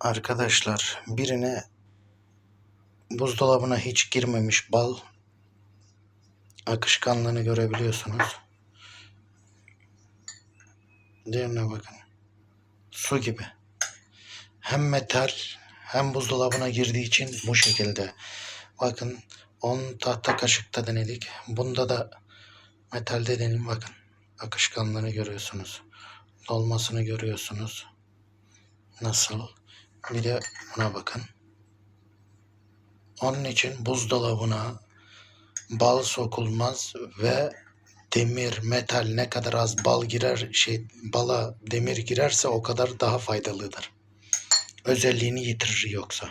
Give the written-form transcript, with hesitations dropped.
Arkadaşlar, birine buzdolabına hiç girmemiş bal akışkanlığını görebiliyorsunuz. Diğerine bakın. Su gibi. Hem metal hem buzdolabına girdiği için bu şekilde. Bakın 10 tahta kaşıkta denedik. Bunda da metalde denedim. Bakın akışkanlığını görüyorsunuz. Dolmasını görüyorsunuz. Nasıl? Bir de buna bakın. Onun için buzdolabına bal sokulmaz ve demir, metal ne kadar az bal girer, bala demir girerse o kadar daha faydalıdır. Özelliğini yitirir yoksa.